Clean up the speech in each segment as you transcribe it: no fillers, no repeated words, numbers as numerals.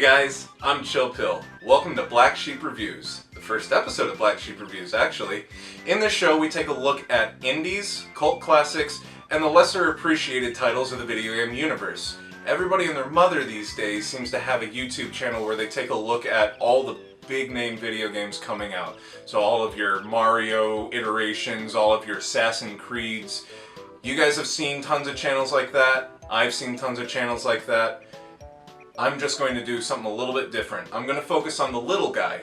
guys, I'm Chill Pill. Welcome to Black Sheep Reviews, the first episode of Black Sheep Reviews actually. In this show we take a look at indies, cult classics, and the lesser appreciated titles of the video game universe. Everybody and their mother these days seems to have a YouTube channel where they take a look at all the big name video games coming out. So all of your Mario iterations, all of your Assassin's Creeds. You guys have seen tons of channels like that. I've seen tons of channels like that. I'm just going to do something a little bit different. I'm going to focus on the little guy.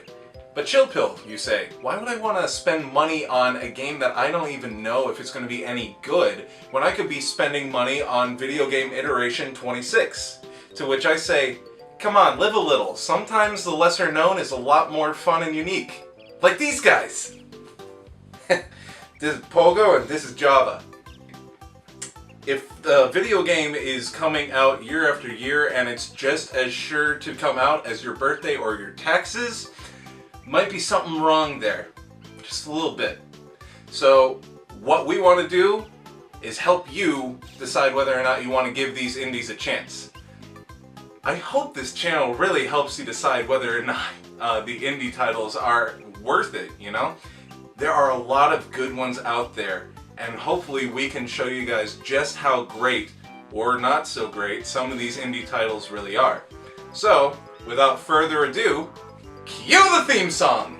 But Chill Pill, you say, why would I want to spend money on a game that I don't even know if it's going to be any good when I could be spending money on video game iteration 26? To which I say, come on, live a little. Sometimes the lesser known is a lot more fun and unique. Like these guys. This is Pogo and this is Java. If the video game is coming out year after year and it's just as sure to come out as your birthday or your taxes, might be something wrong there. Just a little bit. So what we want to do is help you decide whether or not you want to give these indies a chance. I hope this channel really helps you decide whether or not the indie titles are worth it, you know? There are a lot of good ones out there. And hopefully we can show you guys just how great, or not so great, some of these indie titles really are. So, without further ado, cue the theme song!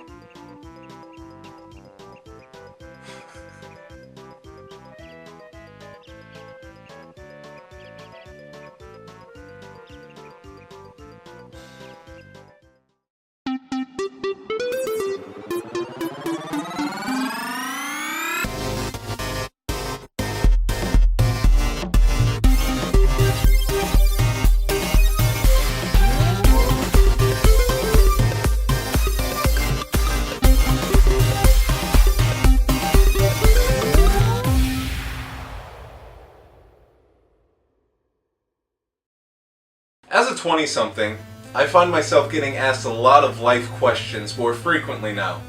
As a 20-something, I find myself getting asked a lot of life questions more frequently now.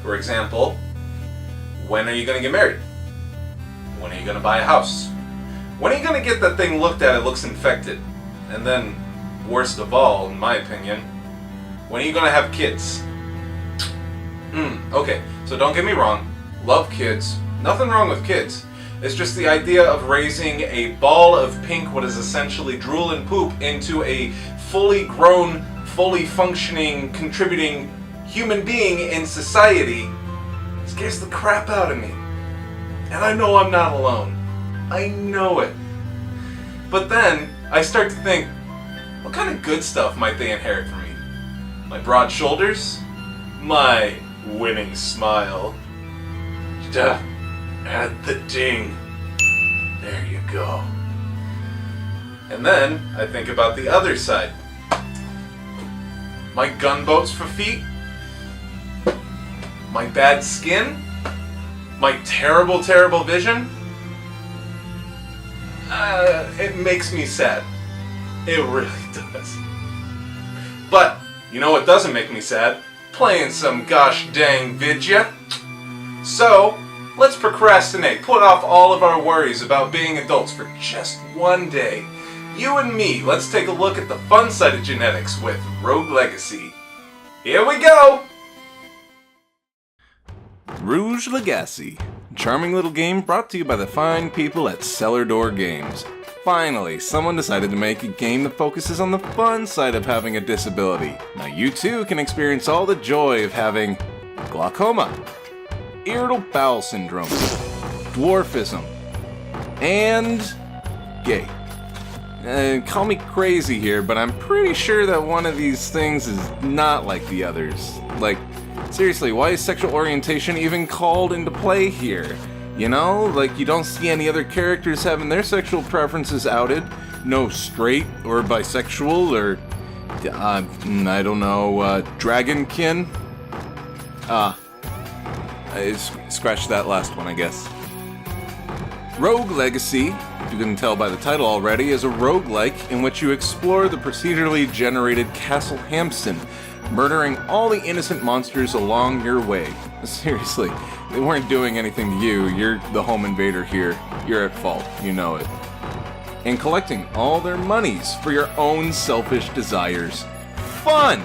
For example, when are you going to get married? When are you going to buy a house? When are you going to get that thing looked at? It looks infected. And then, worst of all, in my opinion, when are you going to have kids? Okay, so don't get me wrong. Love kids. Nothing wrong with kids. It's just the idea of raising a ball of pink, what is essentially drool and poop, into a fully grown, fully functioning, contributing human being in society scares the crap out of me. And I know I'm not alone. I know it. But then, I start to think, what kind of good stuff might they inherit from me? My broad shoulders? My winning smile? Add the ding. There you go. And then I think about the other side. My gunboats for feet. My bad skin. My terrible, terrible vision. It makes me sad. It really does. But, you know what doesn't make me sad? Playing some gosh dang vidya. So, let's procrastinate, put off all of our worries about being adults for just one day. You and me, let's take a look at the fun side of genetics with Rogue Legacy. Here we go! Rouge Legacy. Charming little game brought to you by the fine people at Cellar Door Games. Finally, someone decided to make a game that focuses on the fun side of having a disability. Now you too can experience all the joy of having glaucoma, irritable bowel syndrome, dwarfism, and gay. Call me crazy here, but I'm pretty sure that one of these things is not like the others. Like, seriously, why is sexual orientation even called into play here? You know, like you don't see any other characters having their sexual preferences outed. No straight or bisexual or, I don't know, dragonkin? Scratch that last one, I guess. Rogue Legacy, if you couldn't tell by the title already, is a roguelike in which you explore the procedurally generated Castle Hampson, murdering all the innocent monsters along your way. Seriously, they weren't doing anything to you. You're the home invader here. You're at fault. You know it. And collecting all their monies for your own selfish desires. fun!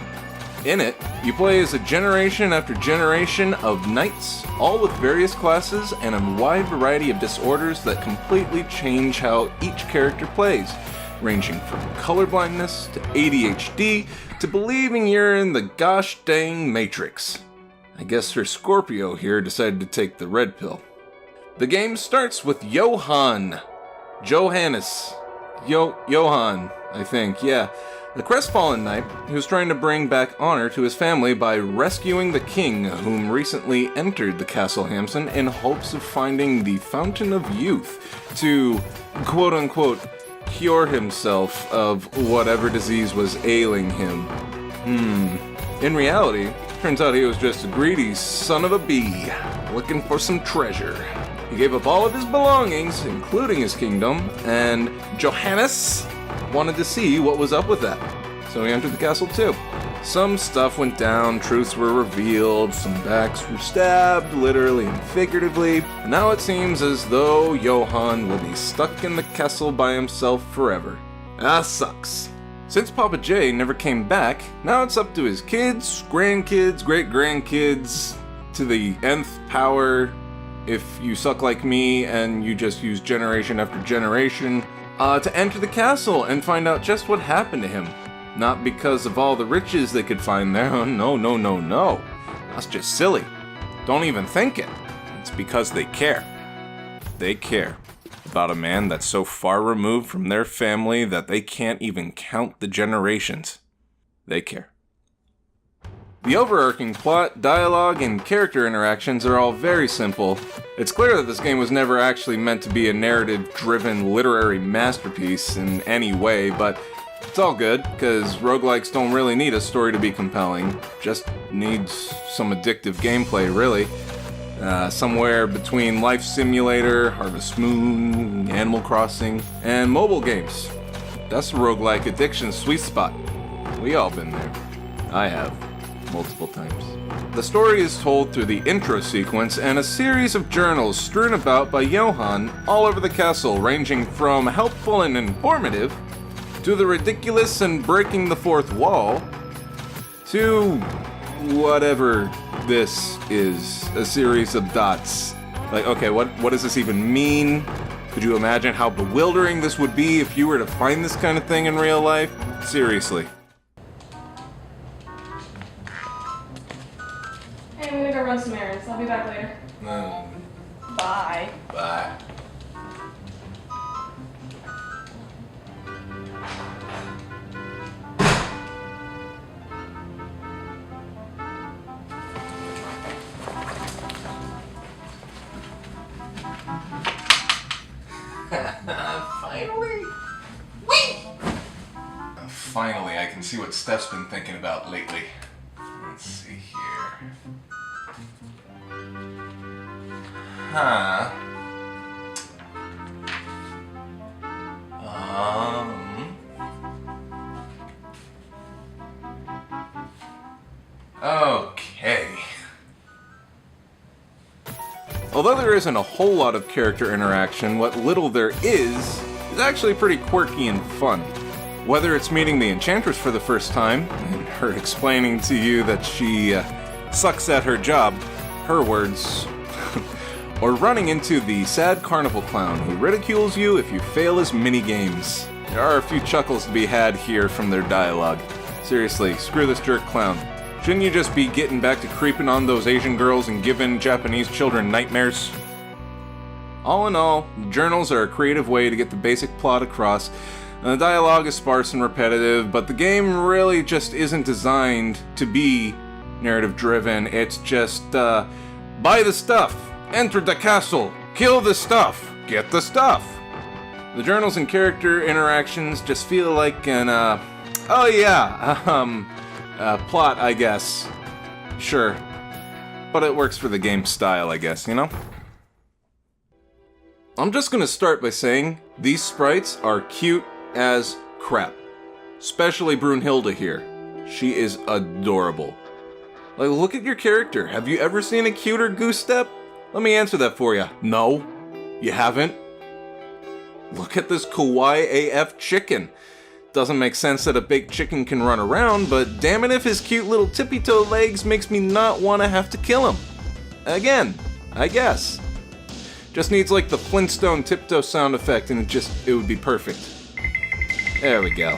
In it, you play as a generation after generation of knights, all with various classes and a wide variety of disorders that completely change how each character plays, ranging from colorblindness to ADHD to believing you're in the gosh dang Matrix. I guess her Scorpio here decided to take the red pill. The game starts with Johann, I think, yeah. The crestfallen knight who's trying to bring back honor to his family by rescuing the king whom recently entered the Castle Hamson in hopes of finding the Fountain of Youth to, quote-unquote, cure himself of whatever disease was ailing him. In reality, turns out he was just a greedy son of a bee, looking for some treasure. He gave up all of his belongings, including his kingdom, and Johannes wanted to see what was up with that. So he entered the castle too. Some stuff went down, truths were revealed, some backs were stabbed, literally and figuratively. And now it seems as though Johann will be stuck in the castle by himself forever. That sucks. Since Papa J never came back, now it's up to his kids, grandkids, great-grandkids, to the nth power, if you suck like me and you just use generation after generation, to enter the castle and find out just what happened to him. Not because of all the riches they could find there. No. That's just silly. Don't even think it. It's because they care. They care about a man that's so far removed from their family that they can't even count the generations. They care. The overarching plot, dialogue, and character interactions are all very simple. It's clear that this game was never actually meant to be a narrative-driven literary masterpiece in any way, but it's all good, because roguelikes don't really need a story to be compelling. Just needs some addictive gameplay, really. Somewhere between Life Simulator, Harvest Moon, Animal Crossing, and mobile games. That's the roguelike addiction sweet spot. We all been there. I have. Multiple times. The story is told through the intro sequence and a series of journals strewn about by Johann all over the castle, ranging from helpful and informative, to the ridiculous and breaking the fourth wall, to whatever this is, a series of dots. Like, okay, what does this even mean? Could you imagine how bewildering this would be if you were to find this kind of thing in real life? Seriously. Hey, I'm gonna go run some errands. I'll be back later. Bye. Bye. Finally! Whee! Finally, I can see what Steph's been thinking about lately. Let's see here. Huh. Okay. Although there isn't a whole lot of character interaction, what little there is actually pretty quirky and fun. Whether it's meeting the Enchantress for the first time, and her explaining to you that she sucks at her job, her words, or running into the sad carnival clown who ridicules you if you fail his mini-games. There are a few chuckles to be had here from their dialogue. Seriously, screw this jerk clown. Shouldn't you just be getting back to creeping on those Asian girls and giving Japanese children nightmares? All in all, journals are a creative way to get the basic plot across. The dialogue is sparse and repetitive, but the game really just isn't designed to be narrative-driven. It's just, buy the stuff, enter the castle, kill the stuff, get the stuff. The journals and character interactions just feel like an, plot, I guess. Sure. But it works for the game style, I guess, you know? I'm just gonna start by saying these sprites are cute as crap. Especially Brunhilde here. She is adorable. Like, look at your character. Have you ever seen a cuter goose step? Let me answer that for you. No, you haven't. Look at this kawaii AF chicken. doesn't make sense that a baked chicken can run around, but damn it if his cute little tippy-toe legs makes me not want to have to kill him. Again, I guess. Just needs like the Flintstone tiptoe sound effect and it would be perfect. There we go.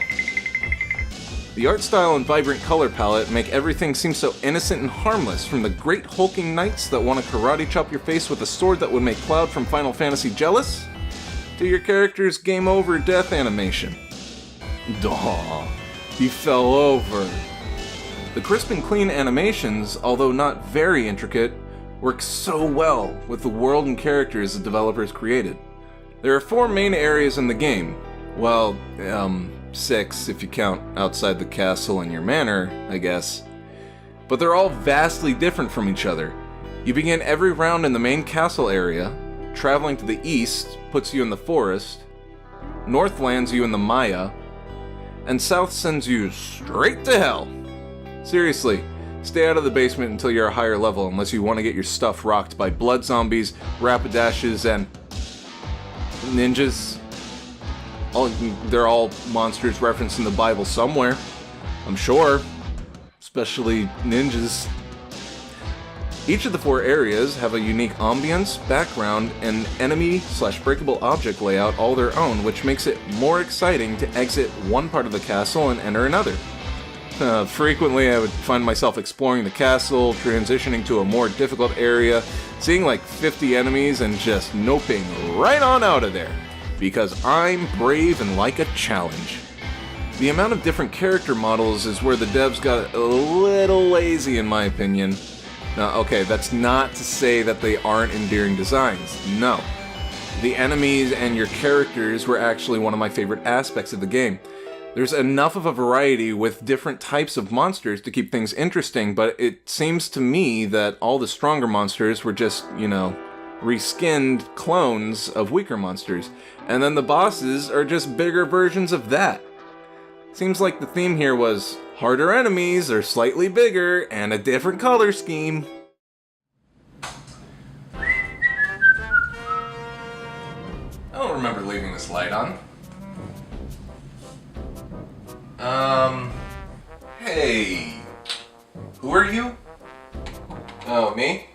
The art style and vibrant color palette make everything seem so innocent and harmless, from the great hulking knights that want to karate chop your face with a sword that would make Cloud from Final Fantasy jealous, to your character's game over death animation. Duh, he fell over. The crisp and clean animations, although not very intricate, work so well with the world and characters the developers created. There are 4 main areas in the game. Well, 6 if you count outside the castle and your manor, I guess. But they're all vastly different from each other. You begin every round in the main castle area. Traveling to the east puts you in the forest. North lands you in the Maya. And south sends you straight to hell. Seriously, stay out of the basement until you're a higher level unless you want to get your stuff rocked by blood zombies, rapidashes, and ninjas. They're all monsters referenced in the Bible somewhere, I'm sure, especially ninjas. Each of the 4 areas have a unique ambience, background, and enemy/breakable object layout all their own, which makes it more exciting to exit one part of the castle and enter another. Frequently I would find myself exploring the castle, transitioning to a more difficult area, seeing like 50 enemies and just noping right on out of there. Because I'm brave and like a challenge. The amount of different character models is where the devs got a little lazy in my opinion. Now, okay, that's not to say that they aren't endearing designs. No. The enemies and your characters were actually one of my favorite aspects of the game. There's enough of a variety with different types of monsters to keep things interesting, but it seems to me that all the stronger monsters were just, reskinned clones of weaker monsters, and then the bosses are just bigger versions of that. Seems like the theme here was harder enemies are slightly bigger and a different color scheme. I don't remember leaving this light on. Hey, who are you? Oh, me?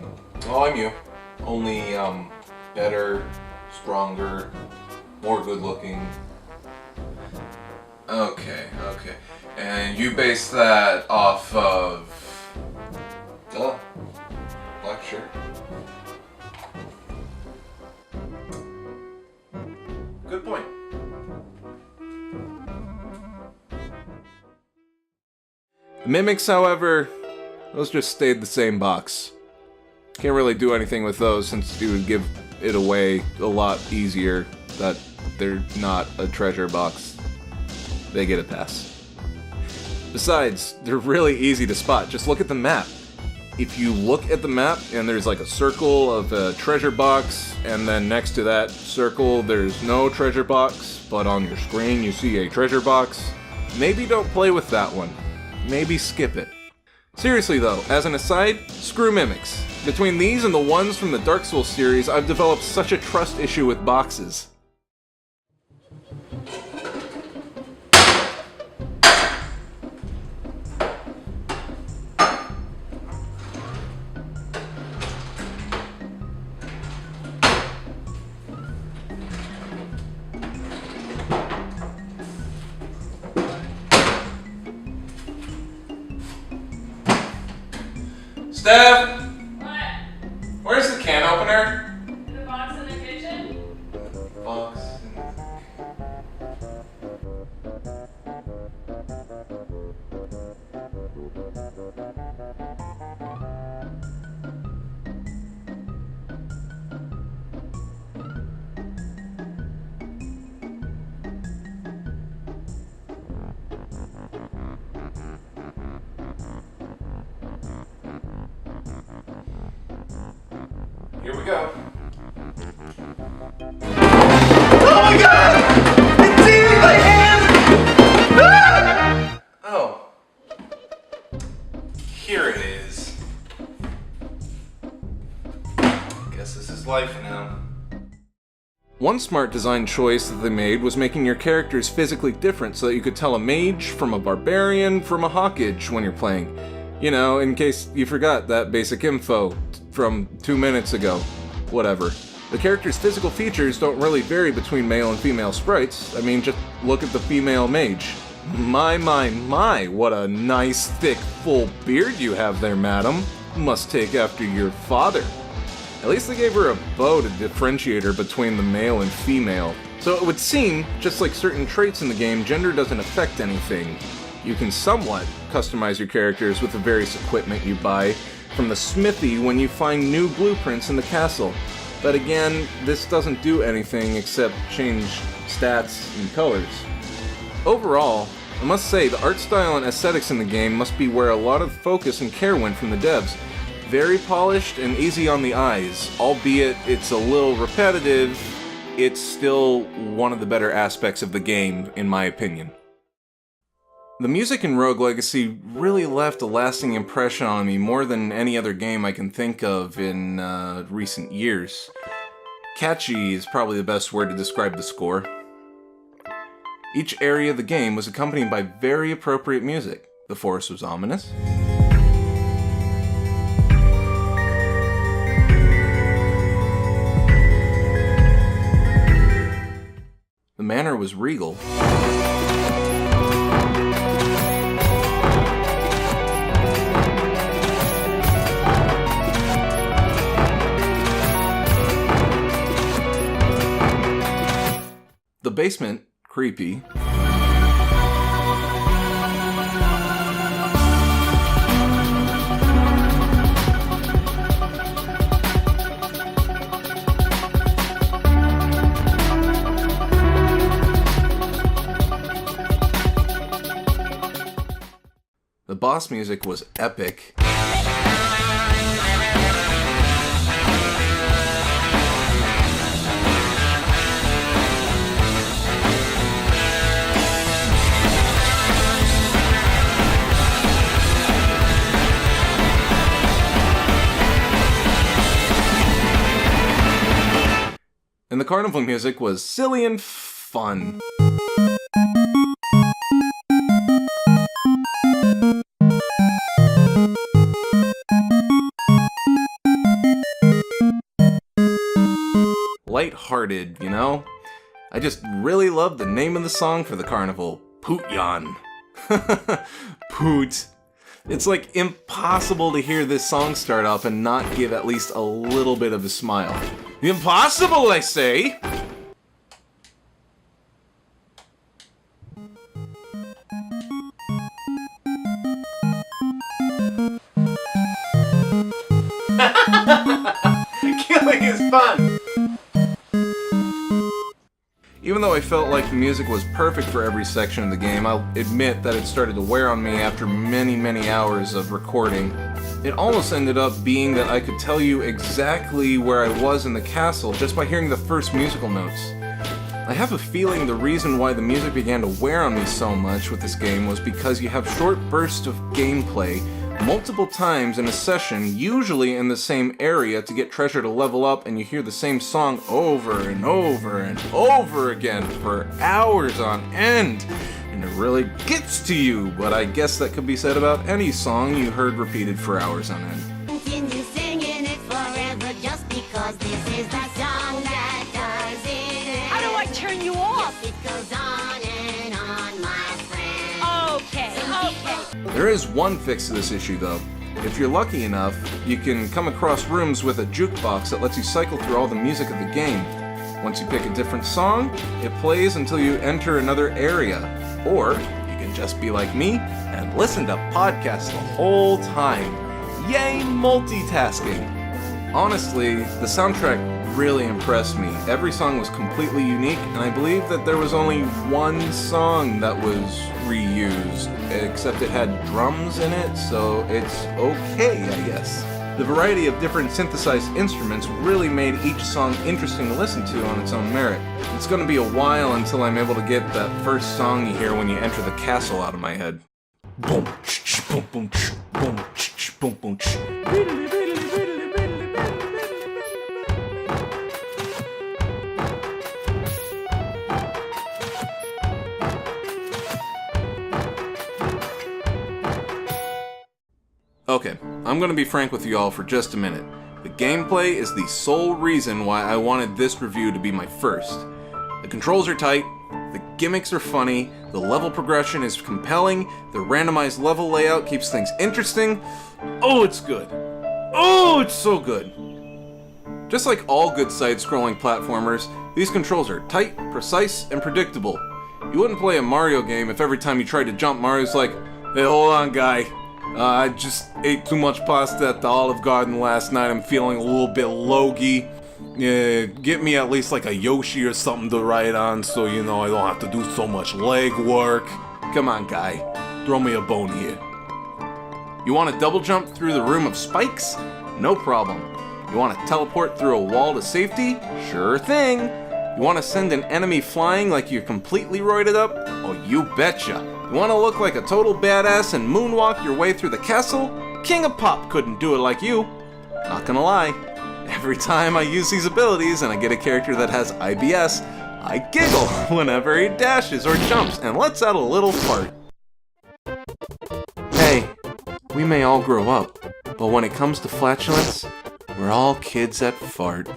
Oh, I'm you. Only, better, stronger, more good-looking. Okay. And you base that off of... black shirt. Good point. The mimics, however, those just stayed the same box. Can't really do anything with those since you would give it away a lot easier that they're not a treasure box. They get a pass. Besides, they're really easy to spot. Just look at the map. If you look at the map and there's like a circle of a treasure box, and then next to that circle there's no treasure box, but on your screen you see a treasure box, maybe don't play with that one. Maybe skip it. Seriously though, as an aside, screw mimics. Between these and the ones from the Dark Souls series, I've developed such a trust issue with boxes. Steph! What? Where's the can opener? In the box in the kitchen? Box. Here we go. Oh my god! It's in my hand! Ah! Oh. Here it is. Guess this is life now. One smart design choice that they made was making your characters physically different so that you could tell a mage from a barbarian from a hawkage when you're playing. You know, in case you forgot that basic info from 2 minutes ago. Whatever. The character's physical features don't really vary between male and female sprites. I mean, just look at the female mage. My, what a nice, thick, full beard you have there, madam. Must take after your father. At least they gave her a bow to differentiate her between the male and female. So it would seem, just like certain traits in the game, gender doesn't affect anything. You can somewhat customize your characters with the various equipment you buy from the smithy when you find new blueprints in the castle. But again, this doesn't do anything except change stats and colors. Overall, I must say the art style and aesthetics in the game must be where a lot of focus and care went from the devs. Very polished and easy on the eyes, albeit it's a little repetitive, it's still one of the better aspects of the game, in my opinion. The music in Rogue Legacy really left a lasting impression on me more than any other game I can think of in recent years. Catchy is probably the best word to describe the score. Each area of the game was accompanied by very appropriate music. The forest was ominous. The manor was regal. The basement, creepy. The boss music was epic. And the carnival music was silly and fun. Light-hearted, you know? I just really love the name of the song for the carnival, Poot-yon. Poot. It's like impossible to hear this song start up and not give at least a little bit of a smile. Impossible, I say! Killing is fun! Even though I felt like the music was perfect for every section of the game, I'll admit that it started to wear on me after many hours of recording. It almost ended up being that I could tell you exactly where I was in the castle just by hearing the first musical notes. I have a feeling the reason why the music began to wear on me so much with this game was because you have short bursts of gameplay multiple times in a session, usually in the same area, to get treasure to level up, and you hear the same song over and over and over again for hours on end. And it really gets to you, but I guess that could be said about any song you heard repeated for hours on end. Continue singing it forever just because this is the song that does it. How do I turn you off? It goes on and on, my friend. Okay. There is one fix to this issue, though. If you're lucky enough, you can come across rooms with a jukebox that lets you cycle through all the music of the game. Once you pick a different song, it plays until you enter another area. Or you can just be like me and listen to podcasts the whole time. Yay, multitasking! Honestly, the soundtrack really impressed me. Every song was completely unique, and I believe that there was only one song that was reused, except it had drums in it, so it's okay, I guess. The variety of different synthesized instruments really made each song interesting to listen to on its own merit. It's going to be a while until I'm able to get that first song you hear when you enter the castle out of my head. Boom, boom, boom, boom, boom, boom. Okay, I'm gonna be frank with you all for just a minute. The gameplay is the sole reason why I wanted this review to be my first. The controls are tight, the gimmicks are funny, the level progression is compelling, the randomized level layout keeps things interesting. Oh, it's good. Oh, it's so good. Just like all good side-scrolling platformers, these controls are tight, precise, and predictable. You wouldn't play a Mario game if every time you tried to jump, Mario's like, "Hey, hold on, guy. I just ate too much pasta at the Olive Garden last night. I'm feeling a little bit logy. Get me at least like a Yoshi or something to ride on so, I don't have to do so much leg work. Come on, guy. Throw me a bone here." You want to double jump through the room of spikes? No problem. You want to teleport through a wall to safety? Sure thing. You want to send an enemy flying like you're completely roided up? Oh, you betcha. You want to look like a total badass and moonwalk your way through the castle? King of Pop couldn't do it like you. Not gonna lie, every time I use these abilities and I get a character that has IBS, I giggle whenever he dashes or jumps and lets out a little fart. Hey, we may all grow up, but when it comes to flatulence, we're all kids at fart.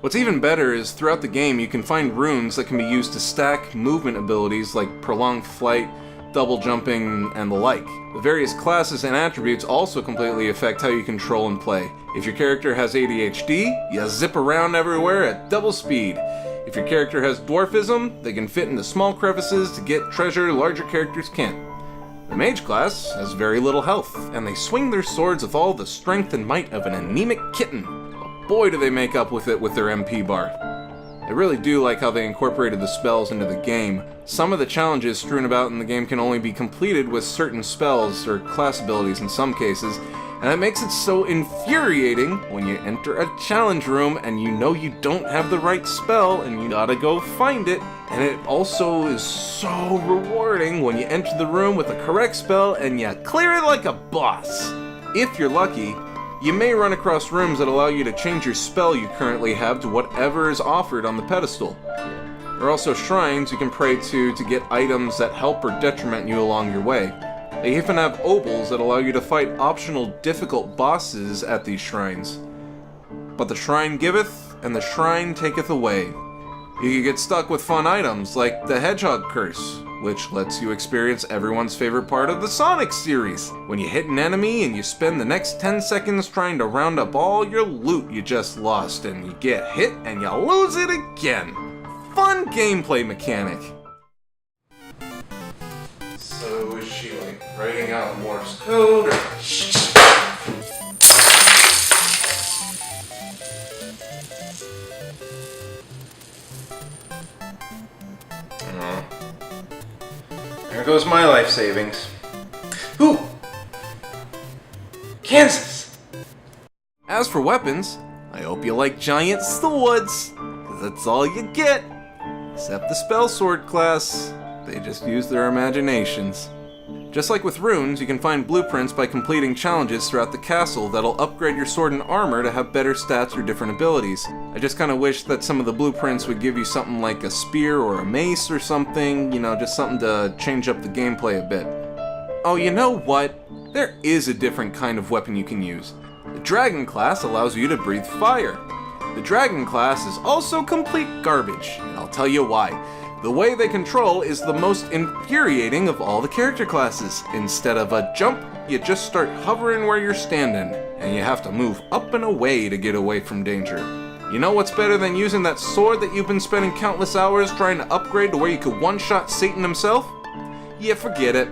What's even better is throughout the game you can find runes that can be used to stack movement abilities like prolonged flight, double jumping, and the like. The various classes and attributes also completely affect how you control and play. If your character has ADHD, you zip around everywhere at double speed. If your character has dwarfism, they can fit into small crevices to get treasure larger characters can't. The mage class has very little health, and they swing their swords with all the strength and might of an anemic kitten. Boy, do they make up with it with their MP bar. I really do like how they incorporated the spells into the game. Some of the challenges strewn about in the game can only be completed with certain spells, or class abilities in some cases, and it makes it so infuriating when you enter a challenge room and you know you don't have the right spell and you gotta go find it, and it also is so rewarding when you enter the room with the correct spell and you clear it like a boss. If you're lucky, you may run across rooms that allow you to change your spell you currently have to whatever is offered on the pedestal. There are also shrines you can pray to get items that help or detriment you along your way. They even have obols that allow you to fight optional difficult bosses at these shrines. But the shrine giveth, and the shrine taketh away. You can get stuck with fun items like the Hedgehog Curse, which lets you experience everyone's favorite part of the Sonic series. When you hit an enemy and you spend the next 10 seconds trying to round up all your loot you just lost, and you get hit and you lose it again. Fun gameplay mechanic. So is she like writing out Morse code or... There goes my life savings. Ooh! Kansas! As for weapons, I hope you like giant swords, because that's all you get. Except the spell sword class. They just use their imaginations. Just like with runes, you can find blueprints by completing challenges throughout the castle that'll upgrade your sword and armor to have better stats or different abilities. I just kinda wish that some of the blueprints would give you something like a spear or a mace or something, just something to change up the gameplay a bit. Oh, you know what? There is a different kind of weapon you can use. The dragon class allows you to breathe fire. The dragon class is also complete garbage, and I'll tell you why. The way they control is the most infuriating of all the character classes. Instead of a jump, you just start hovering where you're standing, and you have to move up and away to get away from danger. You know what's better than using that sword that you've been spending countless hours trying to upgrade to where you could one-shot Satan himself? Yeah, forget it.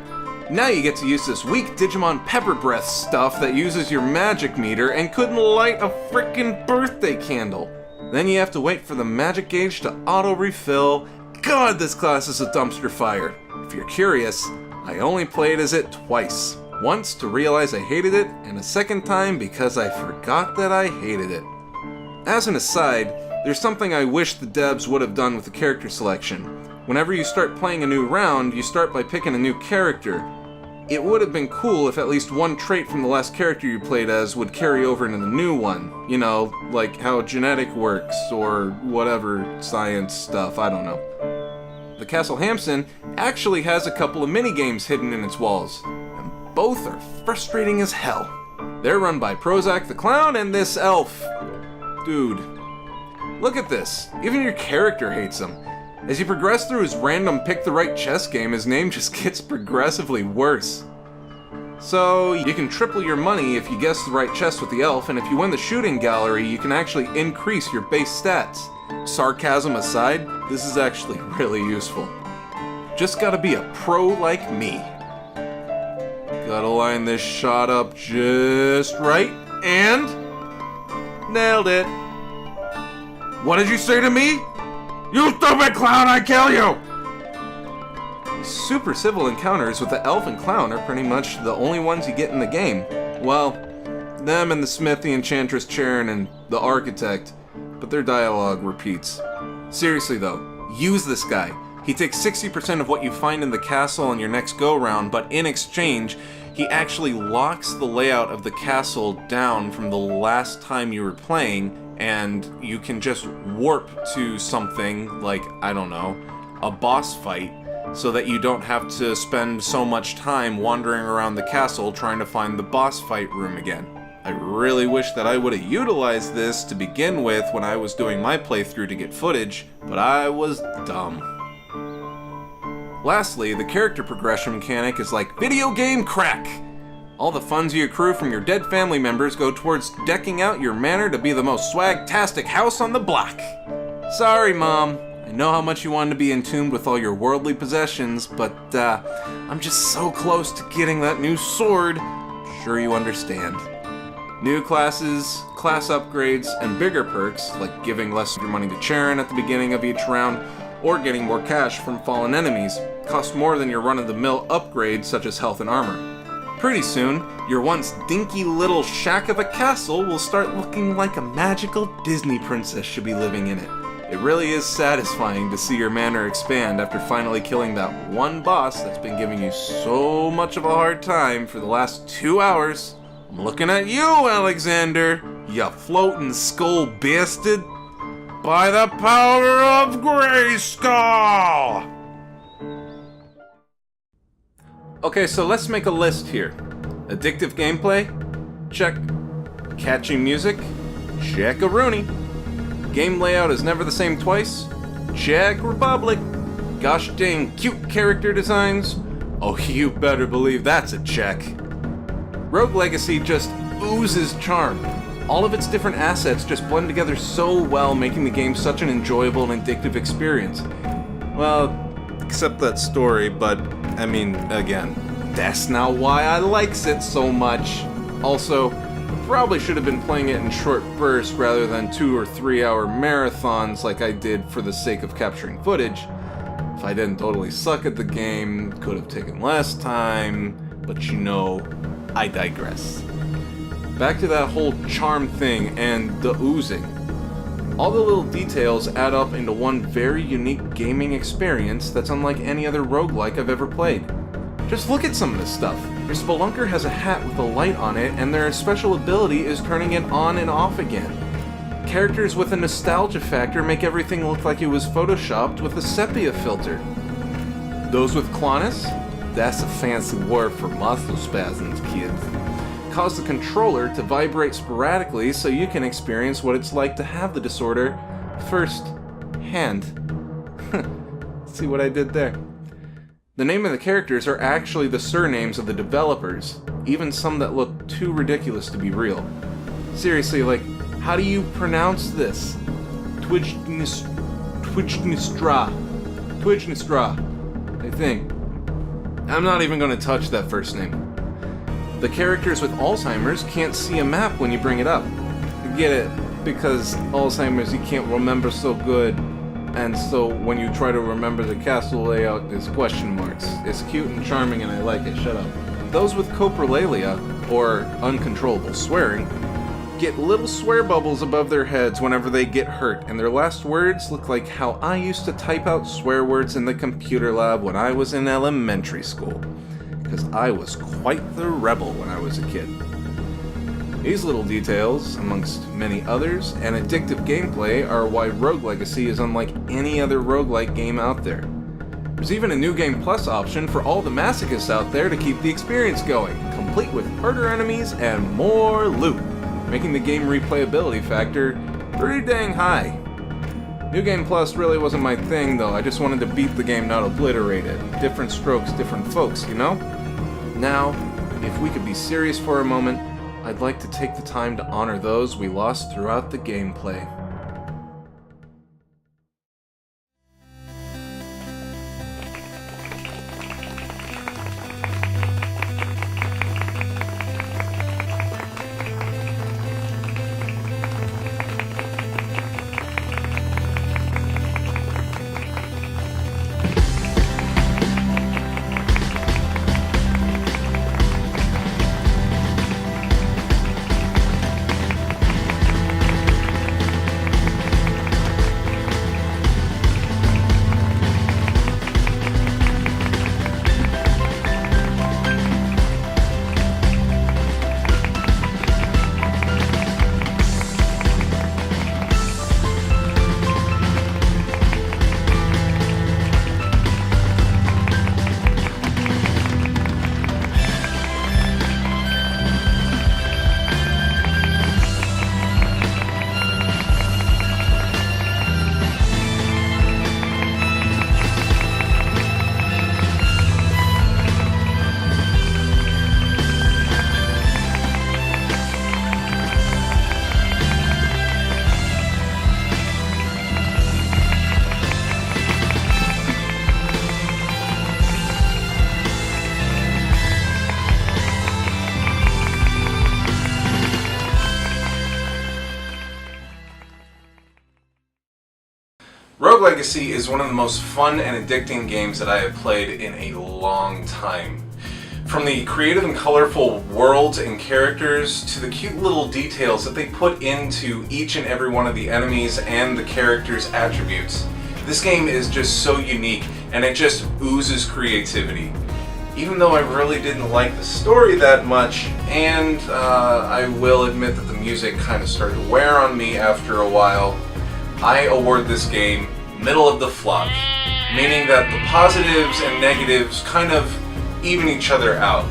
Now you get to use this weak Digimon Pepper Breath stuff that uses your magic meter and couldn't light a frickin' birthday candle. Then you have to wait for the magic gauge to auto-refill. God, this class is a dumpster fire. If you're curious, I only played as it twice. Once to realize I hated it, and a second time because I forgot that I hated it. As an aside, there's something I wish the devs would have done with the character selection. Whenever you start playing a new round, you start by picking a new character. It would have been cool if at least one trait from the last character you played as would carry over into the new one. Like how genetic works, or whatever science stuff, I don't know. The Castle Hamson actually has a couple of minigames hidden in its walls. And both are frustrating as hell. They're run by Prozac the Clown and this elf. Dude, look at this. Even your character hates him. As you progress through his random pick the right chess game, his name just gets progressively worse. So, you can triple your money if you guess the right chess with the elf, and if you win the shooting gallery, you can actually increase your base stats. Sarcasm aside, this is actually really useful. Just gotta be a pro like me. Gotta line this shot up just right, and... nailed it. What did you say to me? You stupid clown, I kill you! Super civil encounters with the elf and clown are pretty much the only ones you get in the game. Well, them and the smith, the enchantress Charon, and the architect, but their dialogue repeats. Seriously though, use this guy. He takes 60% of what you find in the castle on your next go-round, but in exchange, he actually locks the layout of the castle down from the last time you were playing, and you can just warp to something like, I don't know, a boss fight, so that you don't have to spend so much time wandering around the castle trying to find the boss fight room again. I really wish that I would have utilized this to begin with when I was doing my playthrough to get footage, but I was dumb. Lastly, the character progression mechanic is like video game crack. All the funds you accrue from your dead family members go towards decking out your manor to be the most swag-tastic house on the block. Sorry, Mom. I know how much you wanted to be entombed with all your worldly possessions, but I'm just so close to getting that new sword. Sure you understand. New classes, class upgrades, and bigger perks, like giving less of your money to Charon at the beginning of each round, or getting more cash from fallen enemies, cost more than your run-of-the-mill upgrades such as health and armor. Pretty soon, your once dinky little shack of a castle will start looking like a magical Disney princess should be living in it. It really is satisfying to see your manor expand after finally killing that one boss that's been giving you so much of a hard time for the last 2 hours. I'm looking at you, Alexander, you floating skull bastard. By the power of Grayskull! Okay, so let's make a list here. Addictive gameplay? Check. Catchy music? Check-a-rooney. Game layout is never the same twice? Czech Republic. Gosh dang cute character designs? Oh, you better believe that's a check. Rogue Legacy just oozes charm. All of its different assets just blend together so well, making the game such an enjoyable and addictive experience. Well, except that story, but, I mean, again, that's not why I likes it so much. Also, I probably should have been playing it in short bursts rather than 2 or 3 hour marathons like I did for the sake of capturing footage. If I didn't totally suck at the game, could have taken less time, but you know, I digress. Back to that whole charm thing and the oozing. All the little details add up into one very unique gaming experience that's unlike any other roguelike I've ever played. Just look at some of this stuff. Your spelunker has a hat with a light on it, and their special ability is turning it on and off again. Characters with a nostalgia factor make everything look like it was photoshopped with a sepia filter. Those with clonus? That's a fancy word for muscle spasms, kids. Cause the controller to vibrate sporadically so you can experience what it's like to have the disorder first hand. See what I did there? The name of the characters are actually the surnames of the developers, even some that look too ridiculous to be real. Seriously, like, how do you pronounce this? Twijnistra, I think. I'm not even going to touch that first name. The characters with Alzheimer's can't see a map when you bring it up. You get it, because Alzheimer's you can't remember so good, and so when you try to remember the castle layout, there's question marks. It's cute and charming and I like it, shut up. Those with coprolalia, or uncontrollable swearing, get little swear bubbles above their heads whenever they get hurt, and their last words look like how I used to type out swear words in the computer lab when I was in elementary school. Because I was quite the rebel when I was a kid. These little details, amongst many others, and addictive gameplay are why Rogue Legacy is unlike any other roguelike game out there. There's even a New Game Plus option for all the masochists out there to keep the experience going, complete with harder enemies and more loot, making the game replayability factor pretty dang high. New Game Plus really wasn't my thing though, I just wanted to beat the game, not obliterate it. Different strokes, different folks, you know? Now, if we could be serious for a moment, I'd like to take the time to honor those we lost throughout the gameplay. Rogue Legacy is one of the most fun and addicting games that I have played in a long time. From the creative and colorful worlds and characters to the cute little details that they put into each and every one of the enemies and the characters' attributes. This game is just so unique and it just oozes creativity. Even though I really didn't like the story that much, and I will admit that the music kind of started to wear on me after a while, I award this game middle of the flop, meaning that the positives and negatives kind of even each other out,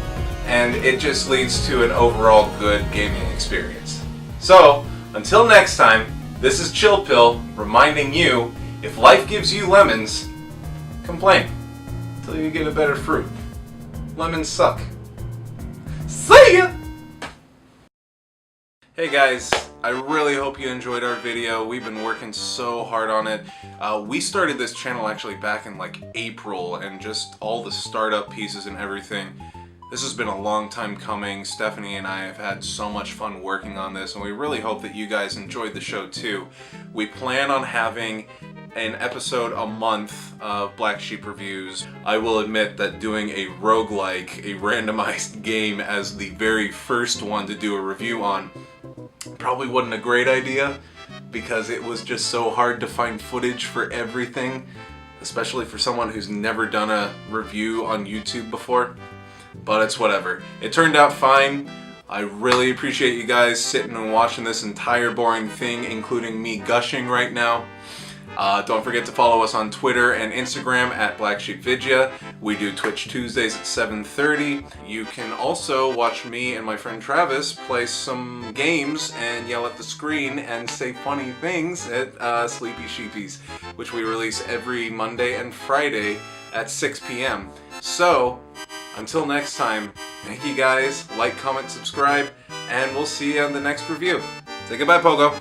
and it just leads to an overall good gaming experience. So, until next time, this is Chill Pill reminding you, if life gives you lemons, complain until you get a better fruit. Lemons suck. See ya! Hey guys, I really hope you enjoyed our video. We've been working so hard on it. We started this channel actually back in like April, and just all the startup pieces and everything. This has been a long time coming. Stephanie and I have had so much fun working on this, and we really hope that you guys enjoyed the show too. We plan on having an episode a month of Black Sheep Reviews. I will admit that doing a roguelike, a randomized game as the very first one to do a review on probably wasn't a great idea, because it was just so hard to find footage for everything, especially for someone who's never done a review on YouTube before. But it's whatever. It turned out fine. I really appreciate you guys sitting and watching this entire boring thing, including me gushing right now. Don't forget to follow us on Twitter and Instagram at Black Sheep Rev-ewe. We do Twitch Tuesdays at 7:30. You can also watch me and my friend Travis play some games and yell at the screen and say funny things at Sleepy Sheepies, which we release every Monday and Friday at 6 p.m. So, until next time, thank you guys, like, comment, subscribe, and we'll see you on the next review. Say goodbye, Pogo.